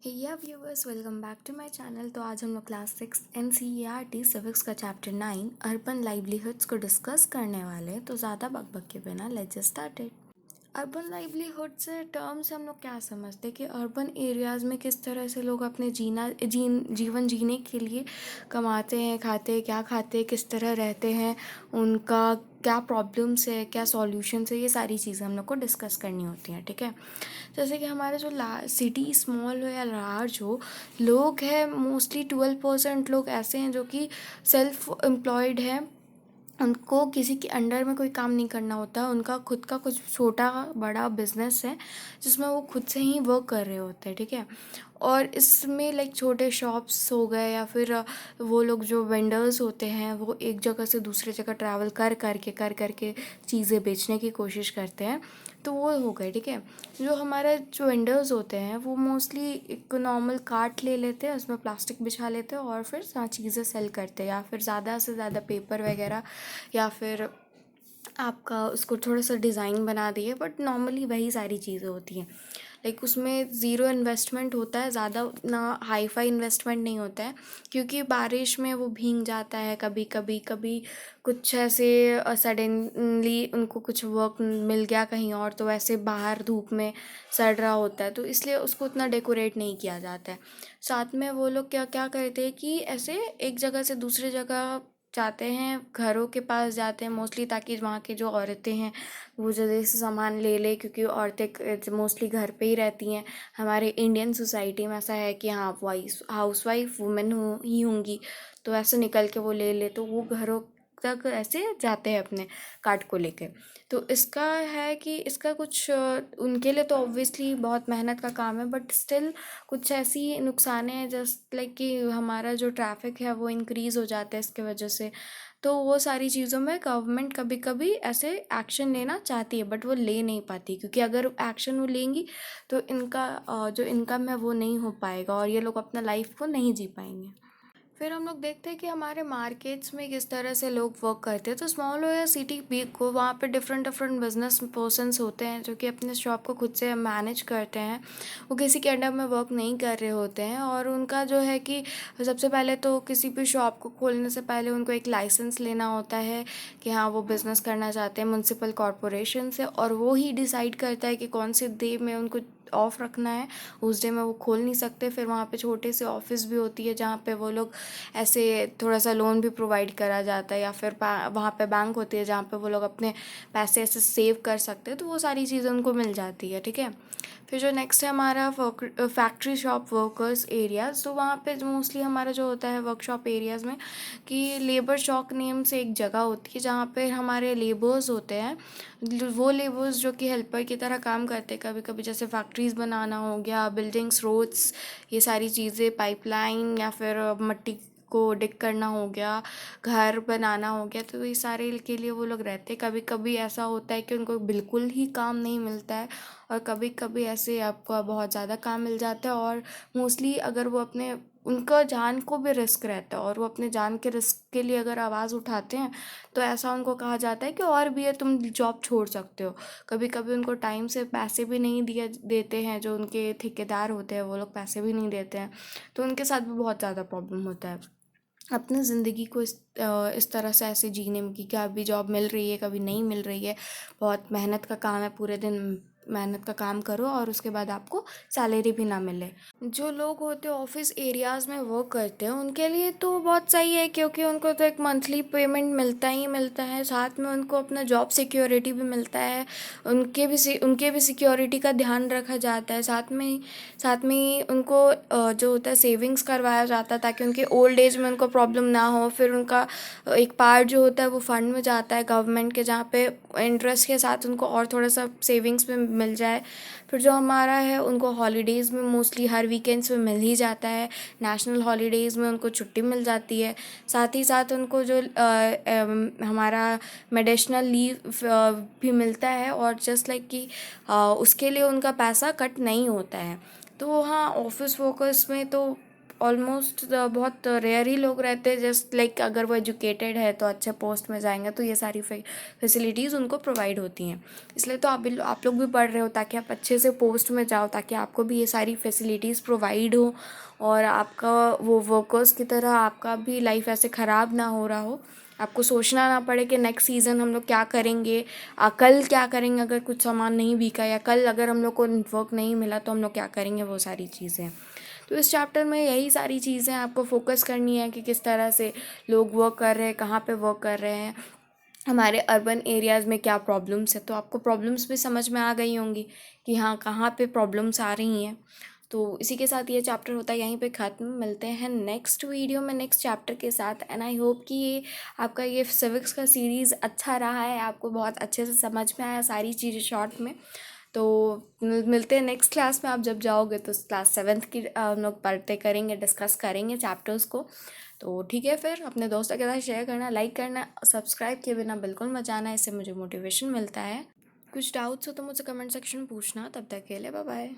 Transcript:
या viewers, welcome back to my channel. तो आज हम लोग क्लास 6 NCERT सिविक्स का चैप्टर 9 अर्बन लाइवलीहुड्स को डिस्कस करने वाले हैं। तो ज़्यादा बकबक के बिना let's get started. Urban livelihood से टर्म से हम लोग क्या समझते हैं कि अर्बन एरियाज़ में किस तरह से लोग अपने जीवन जीने के लिए कमाते हैं, खाते हैं, किस तरह रहते हैं, उनका क्या प्रॉब्लम्स है, क्या सॉल्यूशंस है, ये सारी चीज़ें हम लोग को डिस्कस करनी होती हैं। ठीक है, जैसे कि हमारे जो सिटी स्मॉल हो या लार्ज हो, लोग हैं मोस्टली 12% लोग ऐसे हैं जो कि सेल्फ एम्प्लॉयड हैं। उनको किसी के अंडर में कोई काम नहीं करना होता, उनका खुद का कुछ छोटा बड़ा बिजनेस है जिसमें वो खुद से ही वर्क कर रहे होते हैं। ठीक है, और इसमें लाइक छोटे शॉप्स हो गए या फिर वो लोग जो वेंडर्स होते हैं वो एक जगह से दूसरी जगह ट्रैवल कर करके चीज़ें बेचने की कोशिश करते हैं, तो वो हो गए। ठीक है, जो हमारे जो वेंडर्स होते हैं वो मोस्टली एक नॉर्मल कार्ट ले लेते हैं, उसमें प्लास्टिक बिछा लेते हैं और फिर चीज़ें सेल करते हैं, या फिर ज़्यादा से ज़्यादा पेपर वगैरह, या फिर आपका उसको थोड़ा सा डिज़ाइन बना दिए, बट नॉर्मली वही सारी चीज़ें होती हैं। लाइक उसमें ज़ीरो इन्वेस्टमेंट होता है, ज़्यादा ना हाई फाई इन्वेस्टमेंट नहीं होता है, क्योंकि बारिश में वो भीग जाता है। कभी कभी कभी कुछ ऐसे सडनली उनको कुछ वर्क मिल गया कहीं और, तो वैसे बाहर धूप में सड़ रहा होता है, तो इसलिए उसको उतना डेकोरेट नहीं किया जाता है। साथ में वो लोग क्या क्या करते हैं कि ऐसे एक जगह से दूसरी जगह जाते हैं, घरों के पास जाते हैं मोस्टली, ताकि वहाँ की जो औरतें हैं वो जल्दी से सामान ले ले, क्योंकि औरतें मोस्टली घर पे ही रहती हैं। हमारे इंडियन सोसाइटी में ऐसा है कि हाँ, हाउस वाइफ वुमेन ही होंगी, तो ऐसे निकल के वो ले ले, तो वो घरों तक ऐसे जाते हैं अपने कार्ट को लेके। तो इसका है कि इसका कुछ उनके लिए तो ऑब्वियसली बहुत मेहनत का काम है, बट स्टिल कुछ ऐसी नुकसान हैं, जस्ट लाइक कि हमारा जो ट्रैफिक है वो इंक्रीज़ हो जाता है इसके वजह से। तो वो सारी चीज़ों में गवर्नमेंट कभी कभी ऐसे एक्शन लेना चाहती है, बट वो ले नहीं पाती, क्योंकि अगर एक्शन वो लेंगी तो इनका जो इनकम है वो नहीं हो पाएगा और ये लोग अपना लाइफ को नहीं जी पाएंगे। फिर हम लोग देखते हैं कि हमारे मार्केट्स में किस तरह से लोग वर्क करते हैं। तो स्मॉल हो या सिटी बिग को, वहाँ पे डिफरेंट डिफरेंट बिजनेस पर्सनस होते हैं जो कि अपने शॉप को खुद से मैनेज करते हैं। वो किसी के अंडर में वर्क नहीं कर रहे होते हैं, और उनका जो है कि सबसे पहले तो किसी भी शॉप को खोलने से पहले उनको एक लाइसेंस लेना होता है कि हाँ, वो बिज़नेस करना चाहते हैं म्यूनसिपल कॉरपोरेशन से, और वो ही डिसाइड करता है कि कौन से डे में उनको ऑफ रखना है। उस डे में वो खोल नहीं सकते। फिर वहाँ पे छोटे से ऑफिस भी होती है जहाँ पे वो लोग ऐसे थोड़ा सा लोन भी प्रोवाइड करा जाता है, या फिर वहाँ पे बैंक होती है जहाँ पे वो लोग अपने पैसे ऐसे सेव कर सकते हैं, तो वो सारी चीज़ें उनको मिल जाती है। ठीक है, फिर जो नेक्स्ट है हमारा फैक्ट्री शॉप वर्कर्स एरियाज़। तो वहाँ पे मोस्टली हमारा जो होता है वर्कशॉप एरियाज़ में कि लेबर शॉप नेम से एक जगह होती है जहाँ पे हमारे लेबर्स होते हैं, वो लेबर्स जो कि हेल्पर की तरह काम करते हैं कभी कभी, जैसे फैक्ट्रीज़ बनाना हो गया, बिल्डिंग्स, रोड्स, ये सारी चीज़ें, पाइपलाइन, या फिर मट्टी को डिग करना हो गया, घर बनाना हो गया, तो ये सारे के लिए वो लोग रहते हैं। कभी कभी ऐसा होता है कि उनको बिल्कुल ही काम नहीं मिलता है, और कभी कभी ऐसे आपको बहुत ज़्यादा काम मिल जाता है, और मोस्टली अगर वो अपने उनका जान को भी रिस्क रहता है और वो अपने जान के रिस्क के लिए अगर आवाज़ उठाते हैं, तो ऐसा उनको कहा जाता है कि और भी है, तुम जॉब छोड़ सकते हो। कभी कभी उनको टाइम से पैसे भी नहीं दिए देते हैं, जो उनके ठेकेदार होते हैं वो लोग पैसे भी नहीं देते हैं, तो उनके साथ भी बहुत ज़्यादा प्रॉब्लम होता है अपने ज़िंदगी को इस तरह से ऐसे जीने में कि कभी जॉब मिल रही है, कभी नहीं मिल रही है। बहुत मेहनत का काम है, पूरे दिन मेहनत का काम करो और उसके बाद आपको सैलरी भी ना मिले। जो लोग होते हैं ऑफिस एरियाज़ में वर्क करते हैं, उनके लिए तो बहुत सही है, क्योंकि उनको तो एक मंथली पेमेंट मिलता ही मिलता है, साथ में उनको अपना जॉब सिक्योरिटी भी मिलता है, उनके भी सिक्योरिटी का ध्यान रखा जाता है। साथ में ही उनको जो होता है सेविंग्स करवाया जाता है, ताकि उनके ओल्ड एज में उनको प्रॉब्लम ना हो। फिर उनका एक पार्ट जो होता है वो फंड में जाता है गवर्नमेंट के, जहाँ पे इंटरेस्ट के साथ उनको और थोड़ा सा सेविंग्स में मिल जाए। फिर जो हमारा है उनको हॉलीडेज़ में मोस्टली हर वीकेंड्स में मिल ही जाता है, नेशनल हॉलीडेज़ में उनको छुट्टी मिल जाती है। साथ ही साथ उनको जो हमारा मेडिसिनल लीव भी मिलता है, और जस्ट लाइक कि उसके लिए उनका पैसा कट नहीं होता है। तो हाँ, ऑफिस वर्कर्स में तो ऑलमोस्ट बहुत रेयर ही लोग रहते हैं, जस्ट लाइक अगर वो एजुकेटेड है तो अच्छे पोस्ट में जाएंगे तो ये सारी फैसिलिटीज़ उनको प्रोवाइड होती हैं। इसलिए तो आप लोग भी पढ़ रहे हो ताकि आप अच्छे से पोस्ट में जाओ, ताकि आपको भी ये सारी फैसिलिटीज़ प्रोवाइड हो और आपका वो वर्कर्स की तरह आपका भी लाइफ ऐसे ख़राब ना हो रहा हो। आपको सोचना ना पड़े कि नेक्स्ट सीज़न हम लोग क्या करेंगे, कल क्या करेंगे अगर कुछ सामान नहीं बिका, या कल अगर हम लोग को वर्क नहीं मिला तो हम लोग क्या करेंगे, वो सारी चीज़ें। तो इस चैप्टर में यही सारी चीज़ें आपको फोकस करनी है कि किस तरह से लोग वर्क कर रहे हैं, कहाँ पे वर्क कर रहे हैं, हमारे अर्बन एरियाज़ में क्या प्रॉब्लम्स है। तो आपको प्रॉब्लम्स भी समझ में आ गई होंगी कि हाँ कहाँ पे प्रॉब्लम्स आ रही हैं। तो इसी के साथ ये चैप्टर होता है यहीं पे ख़त्म। मिलते हैं नेक्स्ट वीडियो में नेक्स्ट चैप्टर के साथ। एंड आई होप कि ये आपका ये सिविक्स का सीरीज़ अच्छा रहा है, आपको बहुत अच्छे से समझ में आया सारी चीज़ें शॉर्ट में। तो मिलते हैं नेक्स्ट क्लास में। आप जब जाओगे तो क्लास 7th की हम लोग पढ़ते करेंगे, डिस्कस करेंगे चैप्टर्स को। तो ठीक है, फिर अपने दोस्तों के साथ शेयर करना, लाइक करना, सब्सक्राइब किए बिना बिल्कुल मत जाना, इससे मुझे मोटिवेशन मिलता है। कुछ डाउट्स हो तो मुझसे कमेंट सेक्शन में पूछना। तब तक के लिए बाय बाय।